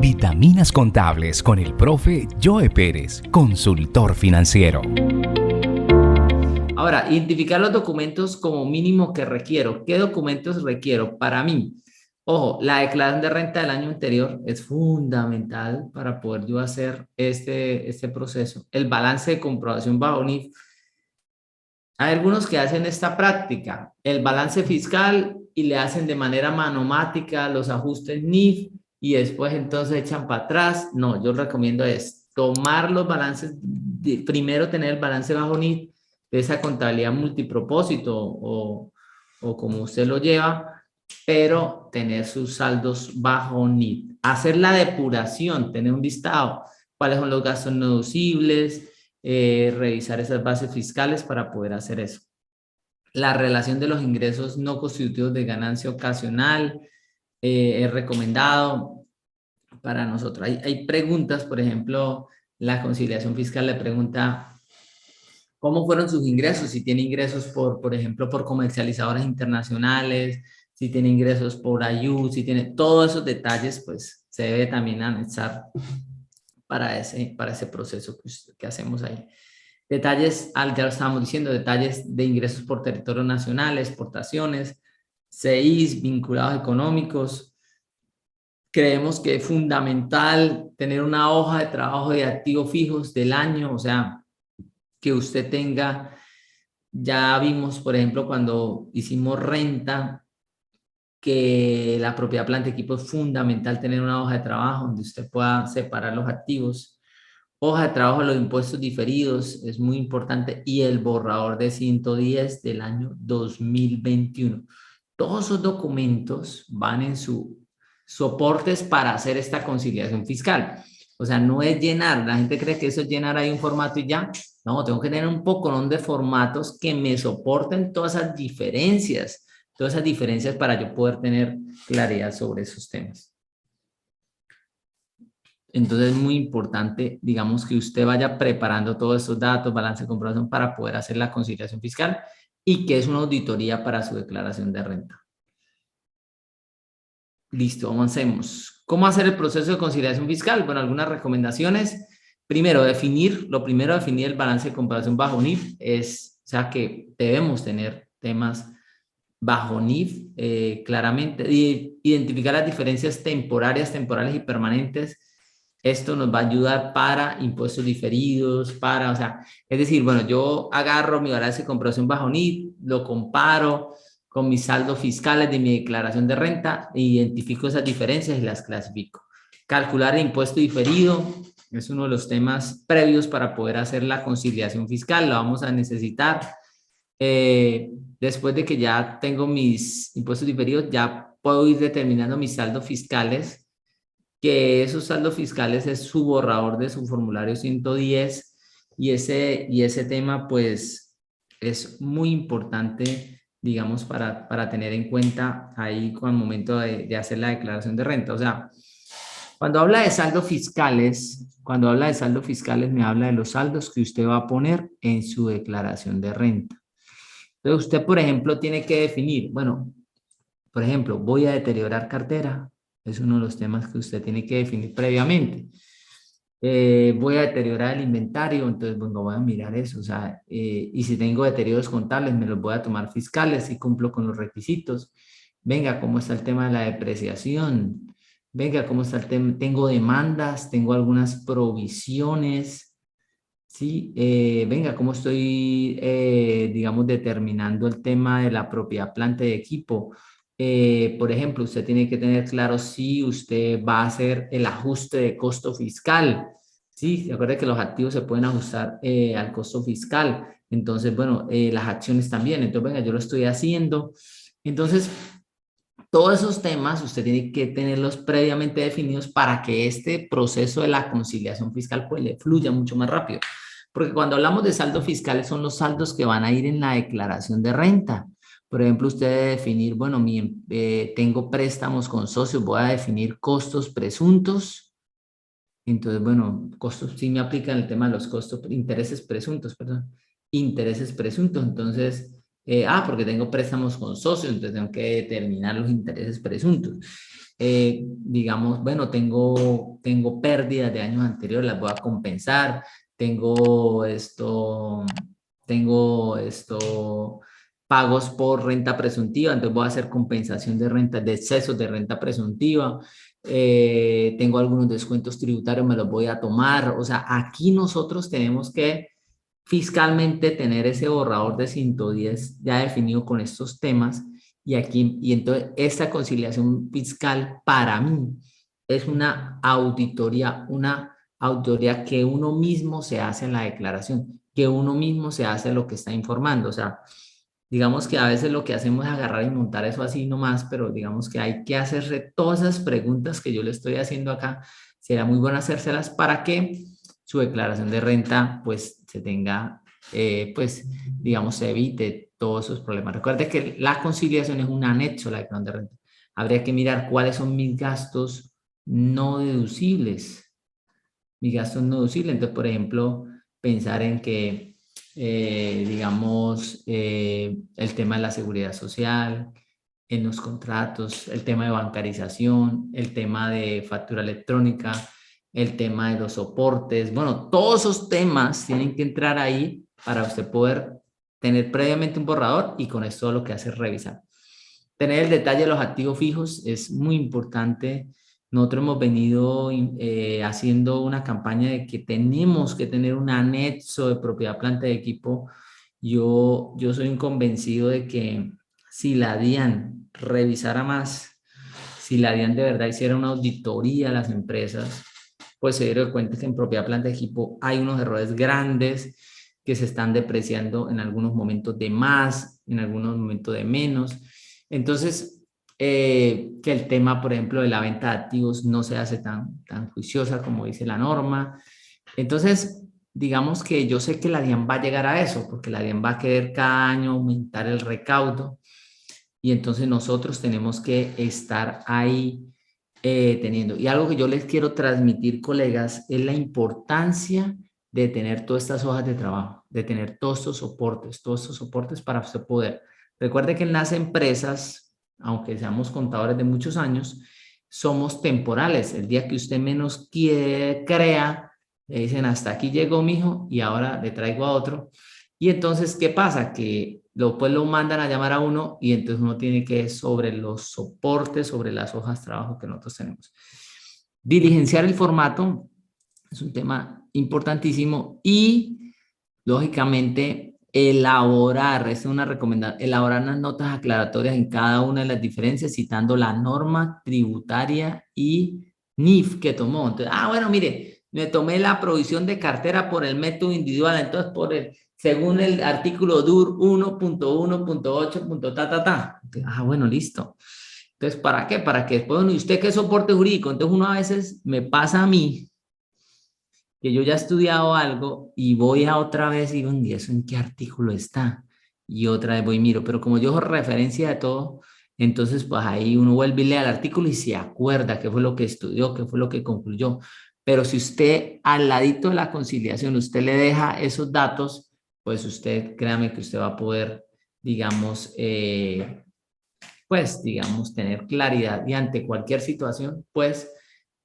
Vitaminas Contables con el profe Joe Pérez, consultor financiero. Ahora, identificar los documentos como mínimo que requiero. ¿Qué documentos requiero? Para mí, ojo, la declaración de renta del año anterior es fundamental para poder yo hacer este proceso. El balance de comprobación bajo NIF. Hay algunos que hacen esta práctica, el balance fiscal y le hacen de manera manomática los ajustes NIF y después entonces echan para atrás. No, yo recomiendo es tomar los balances, primero tener el balance bajo NIF de esa contabilidad multipropósito o como usted lo lleva, pero tener sus saldos bajo NIF. Hacer la depuración, tener un listado, cuáles son los gastos no deducibles, revisar esas bases fiscales para poder hacer eso. La relación de los ingresos no constitutivos de ganancia ocasional es recomendado para nosotros. Hay preguntas, por ejemplo, la conciliación fiscal le pregunta cómo fueron sus ingresos, si tiene ingresos por ejemplo, por comercializadoras internacionales, si tiene ingresos por IU, si tiene todos esos detalles, pues se debe también anexar para ese proceso que hacemos ahí. Detalles, ya lo estábamos diciendo, detalles de ingresos por territorio nacional, exportaciones, CIs, vinculados económicos. Creemos que es fundamental tener una hoja de trabajo de activos fijos del año, o sea, que usted tenga, ya vimos, por ejemplo, cuando hicimos renta, que la propiedad, planta, equipo es fundamental tener una hoja de trabajo donde usted pueda separar los activos. Hoja de trabajo de los impuestos diferidos es muy importante y el borrador de 110 del año 2021. Todos esos documentos van en sus soportes para hacer esta conciliación fiscal. O sea, no es llenar, la gente cree que eso es llenar ahí un formato y ya. No, tengo que tener un poco de formatos que me soporten todas esas diferencias para yo poder tener claridad sobre esos temas. Entonces es muy importante, digamos, que usted vaya preparando todos estos datos, balance de comprobación para poder hacer la conciliación fiscal y que es una auditoría para su declaración de renta. Listo, avancemos. ¿Cómo hacer el proceso de conciliación fiscal? Bueno, algunas recomendaciones. Primero, definir el balance de comprobación bajo NIF. O sea, que debemos tener temas bajo NIF claramente. Identificar las diferencias temporales y permanentes. Esto nos va a ayudar para impuestos diferidos, o sea, es decir, bueno, yo agarro mi balance de comprobación bajo NIF, lo comparo con mis saldos fiscales de mi declaración de renta, identifico esas diferencias y las clasifico. Calcular el impuesto diferido es uno de los temas previos para poder hacer la conciliación fiscal, lo vamos a necesitar. Después de que ya tengo mis impuestos diferidos, ya puedo ir determinando mis saldos fiscales, que esos saldos fiscales es su borrador de su formulario 110 y ese tema pues es muy importante, digamos, para tener en cuenta ahí con el momento de hacer la declaración de renta. O sea, cuando habla de saldos fiscales, me habla de los saldos que usted va a poner en su declaración de renta. Entonces usted, por ejemplo, tiene que definir, bueno, por ejemplo, voy a deteriorar cartera. Es uno de los temas que usted tiene que definir previamente. Voy a deteriorar el inventario, entonces bueno, voy a mirar eso. O sea, y si tengo deterioros contables, me los voy a tomar fiscales si cumplo con los requisitos. Venga, ¿cómo está el tema de la depreciación? Venga, ¿cómo está el tema? Tengo demandas, tengo algunas provisiones. Sí, venga, ¿cómo estoy, digamos, determinando el tema de la propiedad, planta y equipo? Por ejemplo, usted tiene que tener claro si usted va a hacer el ajuste de costo fiscal. Sí, se acuerda que los activos se pueden ajustar al costo fiscal. Entonces, bueno, las acciones también. Entonces, venga, yo lo estoy haciendo. Entonces, todos esos temas usted tiene que tenerlos previamente definidos para que este proceso de la conciliación fiscal pues le fluya mucho más rápido. Porque cuando hablamos de saldos fiscales son los saldos que van a ir en la declaración de renta. Por ejemplo, usted debe definir, bueno, tengo préstamos con socios, voy a definir costos presuntos. Entonces, bueno, costos sí me aplican el tema de los costos, intereses presuntos, perdón. Intereses presuntos. Entonces, porque tengo préstamos con socios, entonces tengo que determinar los intereses presuntos. digamos, bueno, tengo pérdidas de años anteriores, las voy a compensar, tengo esto, pagos por renta presuntiva, entonces voy a hacer compensación de renta, de excesos de renta presuntiva, tengo algunos descuentos tributarios, me los voy a tomar, o sea, aquí nosotros tenemos que fiscalmente tener ese borrador de 110 ya definido con estos temas y entonces esta conciliación fiscal para mí es una auditoría que uno mismo se hace en la declaración, que uno mismo se hace lo que está informando, o sea, digamos que a veces lo que hacemos es agarrar y montar eso así nomás, pero digamos que hay que hacerse todas esas preguntas que yo le estoy haciendo acá. Será muy bueno hacérselas para que su declaración de renta pues se tenga, pues digamos, se evite todos esos problemas. Recuerde que la conciliación es un anexo a la declaración de renta. Habría que mirar cuáles son mis gastos no deducibles. Mis gastos no deducibles. Entonces, por ejemplo, pensar en que digamos, el tema de la seguridad social, en los contratos, el tema de bancarización, el tema de factura electrónica, el tema de los soportes. Bueno, todos esos temas tienen que entrar ahí para usted poder tener previamente un borrador y con esto lo que hace es revisar. Tener el detalle de los activos fijos es muy importante. Nosotros hemos venido haciendo una campaña de que tenemos que tener un anexo de propiedad, planta de equipo. Yo soy un convencido de que si la DIAN revisara más, si la DIAN de verdad hiciera una auditoría a las empresas, pues se diera cuenta que en propiedad, planta de equipo hay unos errores grandes que se están depreciando en algunos momentos de más, en algunos momentos de menos. Entonces, que el tema, por ejemplo, de la venta de activos no se hace tan juiciosa como dice la norma. Entonces, digamos que yo sé que la DIAN va a llegar a eso, porque la DIAN va a querer cada año aumentar el recaudo y entonces nosotros tenemos que estar ahí teniendo. Y algo que yo les quiero transmitir, colegas, es la importancia de tener todas estas hojas de trabajo, de tener todos estos soportes para usted poder. Recuerde que en las empresas, aunque seamos contadores de muchos años, somos temporales. El día que usted menos crea, le dicen hasta aquí llegó mijo y ahora le traigo a otro. Y entonces, ¿qué pasa? Que después lo mandan a llamar a uno y entonces uno tiene que sobre los soportes, sobre las hojas de trabajo que nosotros tenemos. Diligenciar el formato es un tema importantísimo y, lógicamente, elaborar, es una recomendación, elaborar unas notas aclaratorias en cada una de las diferencias citando la norma tributaria y NIF que tomó. Entonces, bueno, mire, me tomé la provisión de cartera por el método individual, entonces según el artículo DUR 1.1.8. Bueno, listo. Entonces, ¿para qué? Para que después, ¿y usted qué soporte jurídico? Entonces, uno a veces me pasa a mí que yo ya he estudiado algo y voy a otra vez y digo, ¿y eso en qué artículo está? Y otra vez voy y miro, pero como yo hago referencia de todo, entonces pues ahí uno vuelve y lee el artículo y se acuerda qué fue lo que estudió, qué fue lo que concluyó. Pero si usted al ladito de la conciliación, usted le deja esos datos, pues usted, créame que usted va a poder, digamos, pues, digamos, tener claridad y ante cualquier situación, pues,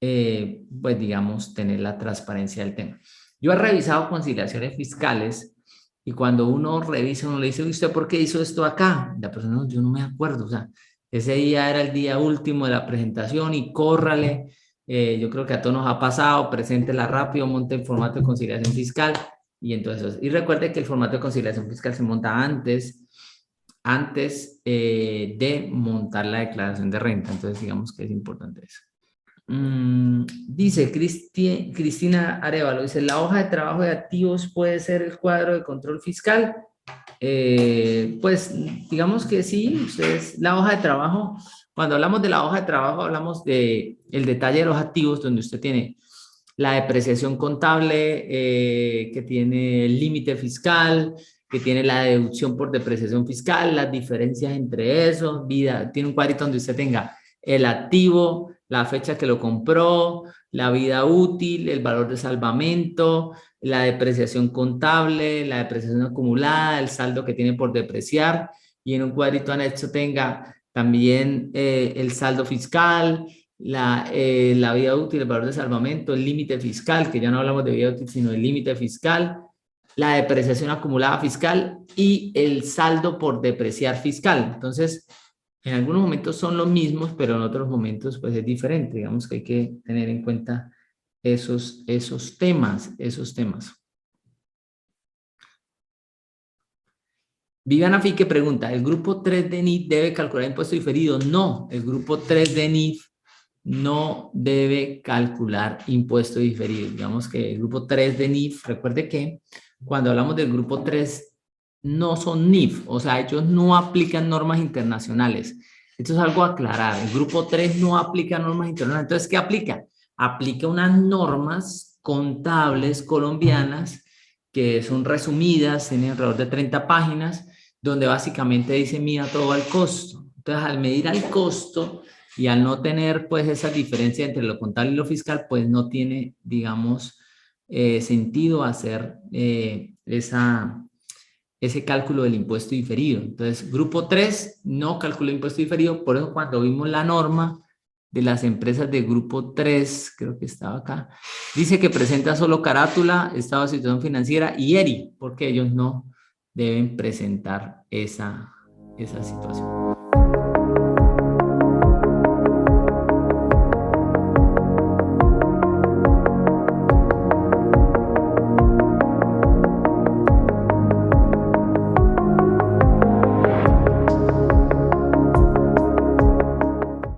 digamos, tener la transparencia del tema. Yo he revisado conciliaciones fiscales y cuando uno revisa, uno le dice, ¿usted por qué hizo esto acá? La persona, no, yo no me acuerdo, o sea, ese día era el día último de la presentación y córrale, yo creo que a todos nos ha pasado, preséntela rápido, monte el formato de conciliación fiscal y entonces, y recuerde que el formato de conciliación fiscal se monta antes de montar la declaración de renta. Entonces, digamos que es importante eso. Dice Cristina Arevalo, dice, la hoja de trabajo de activos puede ser el cuadro de control fiscal. Pues digamos que sí, ustedes, la hoja de trabajo, cuando hablamos de la hoja de trabajo, hablamos de el detalle de los activos, donde usted tiene la depreciación contable, que tiene el límite fiscal, que tiene la deducción por depreciación fiscal, las diferencias entre esos, tiene un cuadrito donde usted tenga el activo, la fecha que lo compró, la vida útil, el valor de salvamento, la depreciación contable, la depreciación acumulada, el saldo que tiene por depreciar, y en un cuadrito anexo tenga También el saldo fiscal, la vida útil, el valor de salvamento, el límite fiscal, que ya no hablamos de vida útil, sino el límite fiscal, la depreciación acumulada fiscal y el saldo por depreciar fiscal. Entonces, en algunos momentos son los mismos, pero en otros momentos pues es diferente. Digamos que hay que tener en cuenta esos temas. Viviana Fique pregunta, ¿el grupo 3 de NIF debe calcular impuesto diferido? No, el grupo 3 de NIF no debe calcular impuesto diferido. Digamos que el grupo 3 de NIF, recuerde que cuando hablamos del grupo 3, no son NIF, o sea, ellos no aplican normas internacionales. Esto es algo a aclarar. El grupo 3 no aplica normas internacionales. Entonces, ¿qué aplica? Aplica unas normas contables colombianas que son resumidas, tienen alrededor de 30 páginas, donde básicamente dice, mira todo el costo. Entonces, al medir al costo y al no tener pues esa diferencia entre lo contable y lo fiscal, pues no tiene, digamos, sentido hacer ese cálculo del impuesto diferido. Entonces, grupo 3 no calcula impuesto diferido, por eso cuando vimos la norma de las empresas de grupo 3, creo que estaba acá, dice que presenta solo carátula, estado de situación financiera y ERI, porque ellos no deben presentar esa situación.